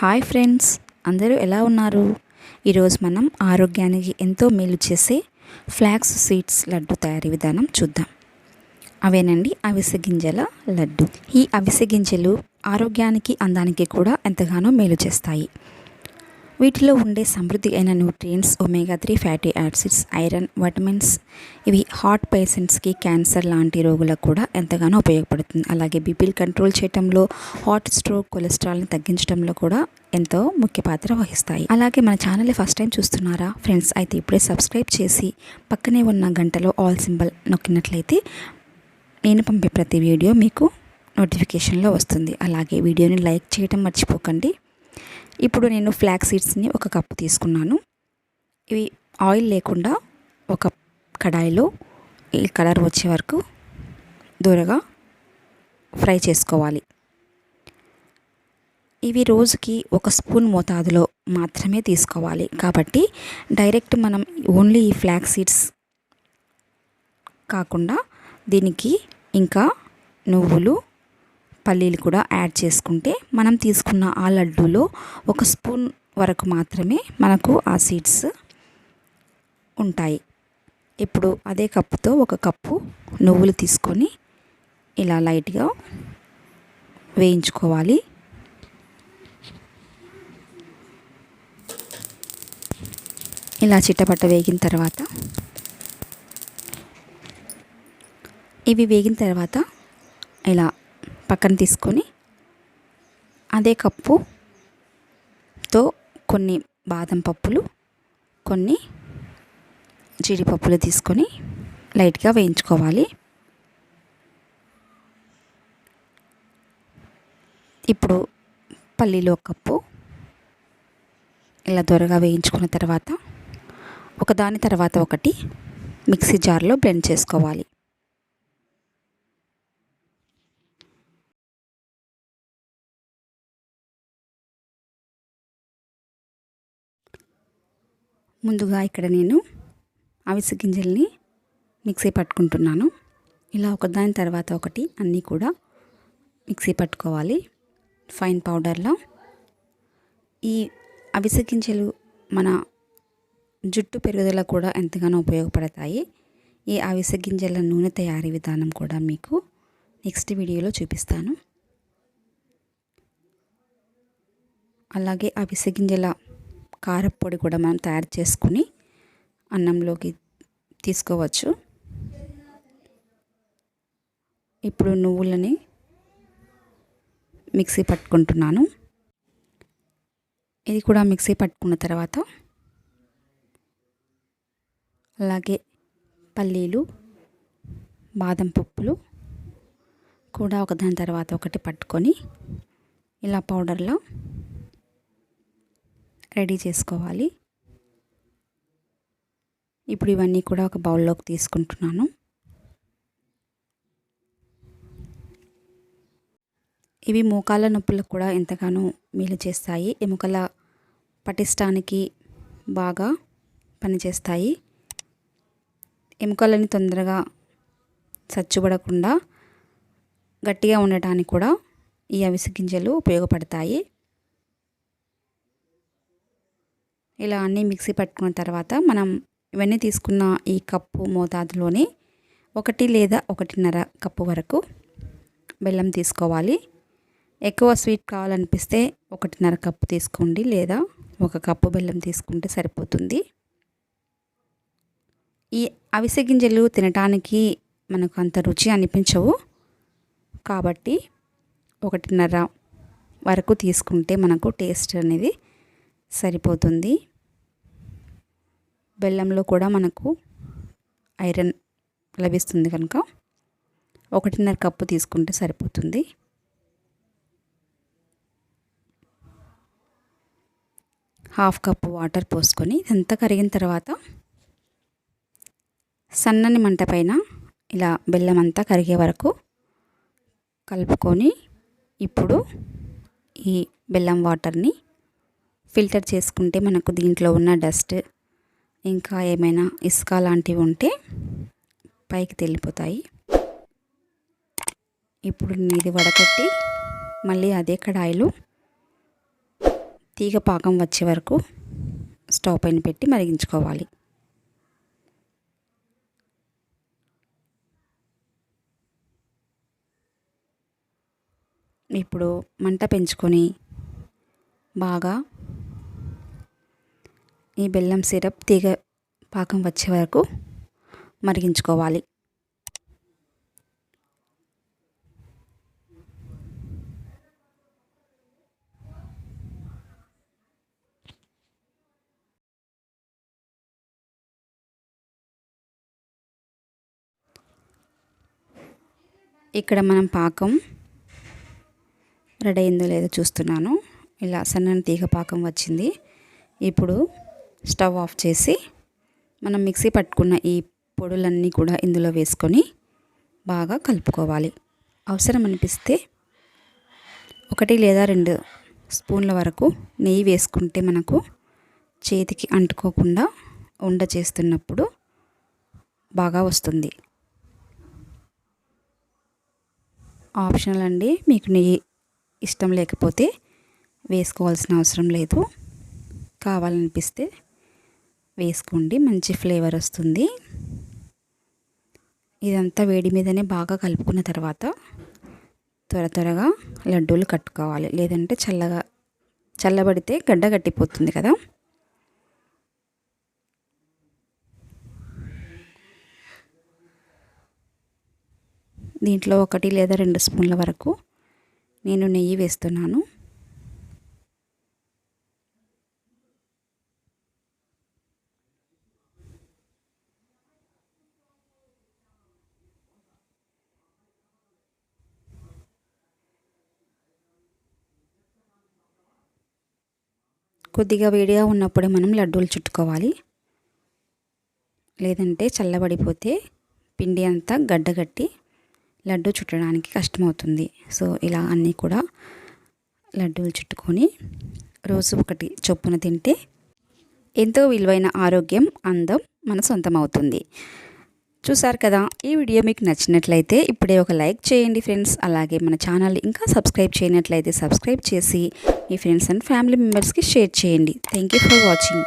Hi friends, అందరూ ఎలా ఉన్నారు? ఈరోజు మనం ఆరోగ్యానికి ఎంతో మేలు చేసే ఫ్లాక్స్ సీడ్స్ లడ్డు తయారీ విధానం చూద్దాం. అవేనండి అవిసె గింజల లడ్డు. ఈ అవిసె గింజలు ఆరోగ్యానికి అందానికి కూడా ఎంతగానో మేలు చేస్తాయి. వీటిలో ఉండే సమృద్ధి అయిన nutrients, omega 3 fatty acids, iron, vitamins ఇవి హార్ట్ పేషెంట్స్కి, క్యాన్సర్ లాంటి రోగులకు కూడా ఎంతగానో ఉపయోగపడుతుంది. అలాగే బీపీలు కంట్రోల్ చేయడంలో, హార్ట్, స్ట్రోక్, కొలెస్ట్రాల్ని తగ్గించడంలో కూడా ఎంతో ముఖ్య పాత్ర వహిస్తాయి. అలాగే మన ఛానల్ని ఫస్ట్ టైం చూస్తున్నారా ఫ్రెండ్స్? అయితే ఇప్పుడే సబ్స్క్రైబ్ చేసి పక్కనే ఉన్న గంటలో ఆల్ సింబల్ నొక్కినట్లయితే నేను పంపే ప్రతి వీడియో మీకు నోటిఫికేషన్లో వస్తుంది. అలాగే వీడియోని లైక్ చేయడం మర్చిపోకండి. ఇప్పుడు నేను ఫ్లాక్స్ సీడ్స్ని ఒక కప్పు తీసుకున్నాను. ఇవి ఆయిల్ లేకుండా ఒక కడాయిలో ఈ కలర్ వచ్చే వరకు దూరగా ఫ్రై చేసుకోవాలి. ఇవి రోజుకి 1 స్పూన్ మోతాదులో మాత్రమే తీసుకోవాలి. కాబట్టి డైరెక్ట్ మనం ఓన్లీ ఈ ఫ్లాక్స్ సీడ్స్ కాకుండా దీనికి ఇంకా నువ్వులు, పల్లీలు కూడా యాడ్ చేసుకుంటే మనం తీసుకున్న ఆ లడ్డూలో 1 స్పూన్ వరకు మాత్రమే మనకు ఆ సీడ్స్ ఉంటాయి. ఇప్పుడు అదే కప్పుతో 1 కప్పు నువ్వులు తీసుకొని ఇలా లైట్గా వేయించుకోవాలి. ఇలా చిట్టపట్ట వేగిన తర్వాత ఇవి వేగిన తర్వాత ఇలా పక్కన తీసుకొని అదే కప్పుతో కొన్ని బాదం పప్పులు, కొన్ని జీడిపప్పులు తీసుకొని లైట్గా వేయించుకోవాలి. ఇప్పుడు పల్లీలు 1 కప్పు ఇలా త్వరగా వేయించుకున్న తర్వాత ఒకదాని తర్వాత ఒకటి మిక్సీ జార్లో బ్లెండ్ చేసుకోవాలి. ముందుగా ఇక్కడ నేను అవిసె గింజల్ని మిక్సీ పట్టుకుంటున్నాను. ఇలా ఒకదాని తర్వాత ఒకటి అన్నీ కూడా మిక్సీ పట్టుకోవాలి ఫైన్ పౌడర్లో. ఈ అవిసె గింజలు మన జుట్టు పెరుగుదల కూడా ఎంతగానో ఉపయోగపడతాయి. ఈ అవిసె గింజల నూనె తయారీ విధానం కూడా మీకు నెక్స్ట్ వీడియోలో చూపిస్తాను. అలాగే అవిసె గింజల కారపొడి కూడా మనం తయారు చేసుకుని అన్నంలోకి తీసుకోవచ్చు. ఇప్పుడు నువ్వులని మిక్సీ పట్టుకుంటున్నాను. ఇది కూడా మిక్సీ పట్టుకున్న తర్వాత అలాగే పల్లీలు, బాదం పప్పులు కూడా ఒకదాని తర్వాత ఒకటి పట్టుకొని ఇలా పౌడర్లో రెడీ చేసుకోవాలి. ఇప్పుడు ఇవన్నీ కూడా ఒక బౌల్లోకి తీసుకుంటున్నాను. ఇవి మోకాళ్ళ నొప్పులకు కూడా ఎంతగానో మేలు చేస్తాయి. ఎముకల పటిష్టానికి బాగా పనిచేస్తాయి. ఎముకలని తొందరగా చచ్చుబడకుండా గట్టిగా ఉండటానికి కూడా ఈ అవిసె గింజలు ఉపయోగపడతాయి. ఇలా అన్నీ మిక్సీ పట్టుకున్న తర్వాత మనం ఇవన్నీ తీసుకున్న ఈ కప్పు మోతాదులోనే 1 లేదా 1.5 కప్పు వరకు బెల్లం తీసుకోవాలి. ఎక్కువ స్వీట్ కావాలనిపిస్తే 1.5 కప్పు తీసుకోండి, లేదా 1 కప్పు బెల్లం తీసుకుంటే సరిపోతుంది. ఈ అవిసె గింజలు తినటానికి మనకు అంత రుచి అనిపించవు. కాబట్టి 1.5 వరకు తీసుకుంటే మనకు టేస్ట్ అనేది సరిపోతుంది. బెల్లంలో కూడా మనకు ఐరన్ లభిస్తుంది కనుక 1.5 కప్పు తీసుకుంటే సరిపోతుంది. హాఫ్ కప్పు వాటర్ పోసుకొని ఇదంతా కరిగిన తర్వాత సన్నని మంట పైన ఇలా బెల్లం అంతా కరిగే వరకు కలుపుకొని ఇప్పుడు ఈ బెల్లం వాటర్ని ఫిల్టర్ చేసుకుంటే మనకు దీంట్లో ఉన్న డస్ట్, ఇంకా ఏమైనా ఇసుక లాంటివి ఉంటే పైకి తేలిపోతాయి. ఇప్పుడు ఇది వడకట్టి మళ్ళీ అదే కడాయిలో తీగ పాకం వచ్చే వరకు స్టవ్ పైన పెట్టి మరిగించుకోవాలి. ఇప్పుడు మంట పెంచుకొని బాగా ఈ బెల్లం సిరప్ తీగ పాకం వచ్చే వరకు మరిగించుకోవాలి. ఇక్కడ మనం పాకం రెడీ అయిందో లేదో చూస్తున్నాను. ఇలా సన్నని తీగ పాకం వచ్చింది. ఇప్పుడు స్టవ్ ఆఫ్ చేసి మనం మిక్సీ పట్టుకున్న ఈ పొడులన్నీ కూడా ఇందులో వేసుకొని బాగా కలుపుకోవాలి. అవసరం అనిపిస్తే 1 లేదా 2 స్పూన్ల వరకు నెయ్యి వేసుకుంటే మనకు చేతికి అంటుకోకుండా ఉండ చేస్తున్నప్పుడు బాగా వస్తుంది. ఆప్షనల్ అండి, మీకు నెయ్యి ఇష్టం లేకపోతే వేసుకోవాల్సిన అవసరం లేదు. కావాలనిపిస్తే వేసుకోండి, మంచి ఫ్లేవర్ వస్తుంది. ఇదంతా వేడి మీదనే బాగా కలుపుకున్న తర్వాత త్వరగా లడ్డూలు కట్టుకోవాలి. లేదంటే చల్లబడితే గడ్డ కట్టిపోతుంది కదా. దీంట్లో 1 లేదా 2 స్పూన్ల వరకు నేను నెయ్యి వేస్తున్నాను. కొద్దిగా వేడిగా ఉన్నప్పుడే మనం లడ్డూలు చుట్టుకోవాలి. లేదంటే చల్లబడిపోతే పిండి అంతా గడ్డగట్టి లడ్డు చుట్టడానికి కష్టమవుతుంది. సో ఇలా అన్నీ కూడా లడ్డూలు చుట్టుకొని రోజు 1 చొప్పున తింటే ఎంతో విలువైన ఆరోగ్యం, అందం మన సొంతం అవుతుంది. చూసారు కదా, ఈ వీడియో మీకు నచ్చినట్లయితే ఇప్పుడే ఒక లైక్ చేయండి ఫ్రెండ్స్. అలాగే మన ఛానల్ ఇంకా సబ్స్క్రైబ్ చేయనట్లయితే సబ్స్క్రైబ్ చేసి మీ ఫ్రెండ్స్ అండ్ ఫ్యామిలీ మెంబర్స్కి షేర్ చేయండి. Thank you for watching.